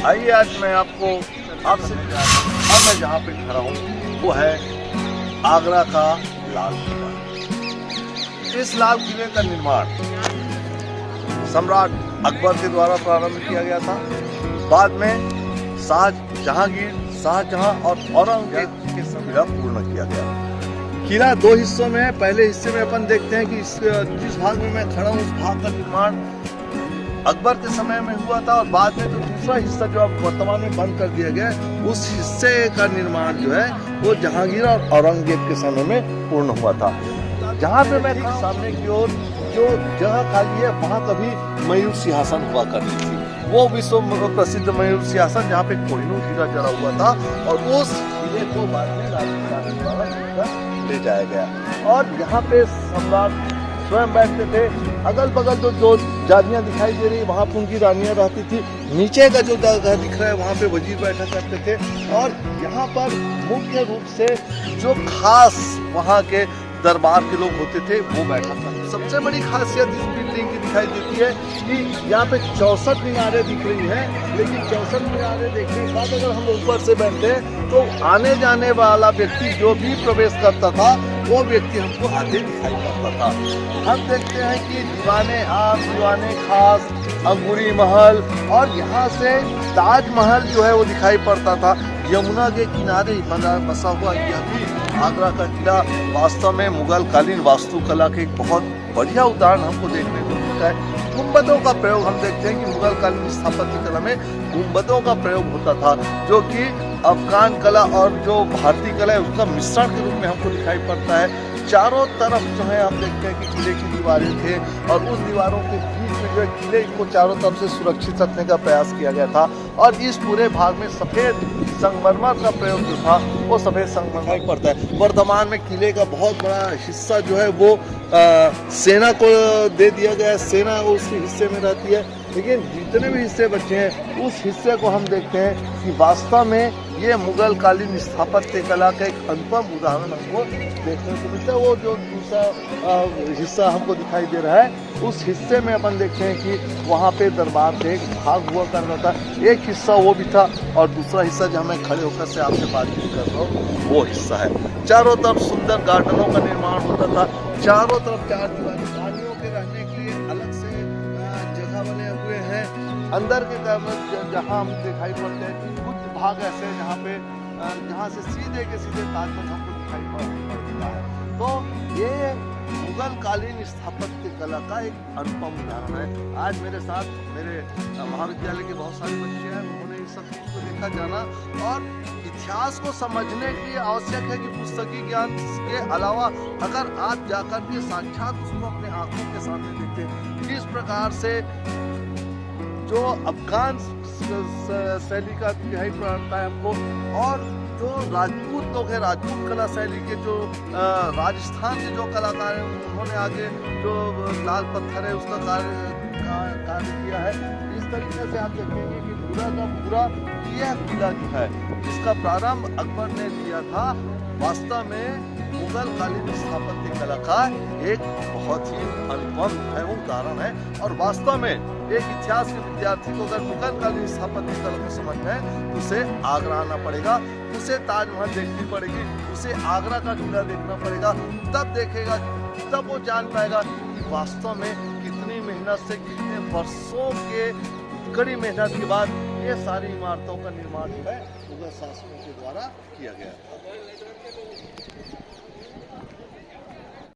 आइए आज मैं आपको आपसे अब मैं जहाँ पे खड़ा हूँ वो है आगरा का लाल किला। इस लाल किले का निर्माण सम्राट अकबर के द्वारा प्रारंभ किया गया था। बाद में शाहजहां और औरंगजेब के समय पूर्ण किया गया। किला दो हिस्सों में है। पहले हिस्से में अपन देखते हैं कि जिस भाग में मैं खड़ा हूँ उस भाग का निर्माण अकबर के समय में हुआ था, और बाद में जो दूसरा हिस्सा जो अब वर्तमान में बंद कर दिया गया है उस हिस्से का निर्माण जो है वो जहांगीर और औरंगजेब के समय में पूर्ण हुआ था। जहाँ पे मैं सामने की ओर जो जगह खाली है वहाँ कभी मयूर सिंहासन हुआ करती थी। वो विश्व प्रसिद्ध मयूर सिंहासन जहाँ पे कोहिनूर हीरा जड़ा हुआ था, और उस हीरे को बाद में राजस्थान द्वारा ले जाया गया। और यहाँ पे सम्राट स्वयं बैठते थे। अगल बगल जो जालियां दिखाई दे रही है वहाँ पर उनकी रानियां रहती थी। नीचे का जो जगह दिख रहा है वहाँ पे वजीर बैठा करते थे। और यहाँ पर मुख्य रूप से जो खास वहाँ के दरबार के लोग होते थे वो बैठा था। सबसे बड़ी खासियत इस बिल्डिंग की दिखाई देती है कि यहाँ पे 64 मीनारें दिख रही हैं, लेकिन 64 मीनारें देखने के बाद अगर हम ऊपर से बैठते हैं तो आने जाने वाला व्यक्ति जो भी प्रवेश करता था वो व्यक्ति हमको आधे दिखाई पड़ता था। हम देखते हैं कि दीवाने आम, दीवाने खास, अंगूरी महल, और यहाँ से ताजमहल जो है वो दिखाई पड़ता था। यमुना के किनारे बसा हुआ यह भी आगरा का किला वास्तव में मुगल कालीन वास्तुकला के एक बहुत बढ़िया उदाहरण हमको देखने को मिलता है। गुंबदों का प्रयोग हम देखते हैं कि मुगल कालीन स्थापत्य कला में गुंबदों का प्रयोग होता था, जो कि अफगान कला और जो भारतीय कला है उसका मिश्रण के रूप में हमको दिखाई पड़ता है। चारों तरफ जो है आप देखते हैं कि किले की दीवारें थे, और उस दीवारों के बीच में जो है किले को चारों तरफ से सुरक्षित रखने का प्रयास किया गया था। और इस पूरे भाग में सफेद संगमरमर का प्रयोग जो था वो सफेद संगमरमर पड़ता है। वर्तमान में किले का बहुत बड़ा हिस्सा जो है वो सेना को दे दिया गया है। सेना उस हिस्से में रहती है, लेकिन जितने भी हिस्से बचे हैं उस हिस्से को हम देखते हैं कि वास्तव में ये मुगल कालीन स्थापत्य कला का एक अनुपम उदाहरण हमको देखने को मिलता है। वो जो दूसरा हिस्सा हमको दिखाई दे रहा है उस हिस्से में अपन देखते हैं कि वहाँ पे दरबार का एक भाग हुआ करता था। एक हिस्सा वो भी था, और दूसरा हिस्सा जहाँ मैं खड़े होकर से आपसे बातचीत कर रहा हूँ वो हिस्सा है। चारों तरफ सुंदर गार्डनों का निर्माण होता था। चारों तरफ चार दीवारें, रानियों के रहने के लिए अलग से जगह बने हुए हैं। अंदर के जहाँ हम दिखाई पड़ते हैं कुछ भाग ऐसे जहाँ से सीधे के सीधे ताजमहल हमको दिखाई पड़ता है। तो ये मुगल कालीन स्थापत्य कला का एक अनुपम उदाहरण है। आज मेरे साथ मेरे महाविद्यालय के बहुत सारे बच्चे हैं, उन्होंने इस सब चीज को देखा जाना, और इतिहास को समझने के लिए आवश्यक है कि पुस्तकीय ज्ञान के अलावा अगर आप जाकर के साक्षात उसको अपने आंखों के सामने देखते किस प्रकार से जो अफगान शैली का दिखाई पड़ता है हमको, और जो राजपूत लोग हैं राजपूत कला शैली के जो राजस्थान के जो कलाकार हैं उन्होंने आगे जो लाल पत्थर है उसका कार्य किया है। इस तरीके से आप देखेंगे कि पूरा का पूरा यह किला जो है जिसका प्रारंभ अकबर ने किया था वास्तव में मुगल कालीन स्थापत्य कला का एक बहुत ही अनुपम उदाहरण है। और वास्तव में एक इतिहास के विद्यार्थी को अगर मुगल कालीन स्थापत्य कला को समझना है तो उसे आगरा आना पड़ेगा, उसे ताजमहल देखनी पड़ेगी, उसे आगरा का किला देखना पड़ेगा। तब देखेगा, तब वो जान पाएगा कि वास्तव में कितनी मेहनत से, कितने वर्षों के कड़ी मेहनत के बाद ये सारी इमारतों का निर्माण जो है मुगल शासकों के द्वारा किया गया था।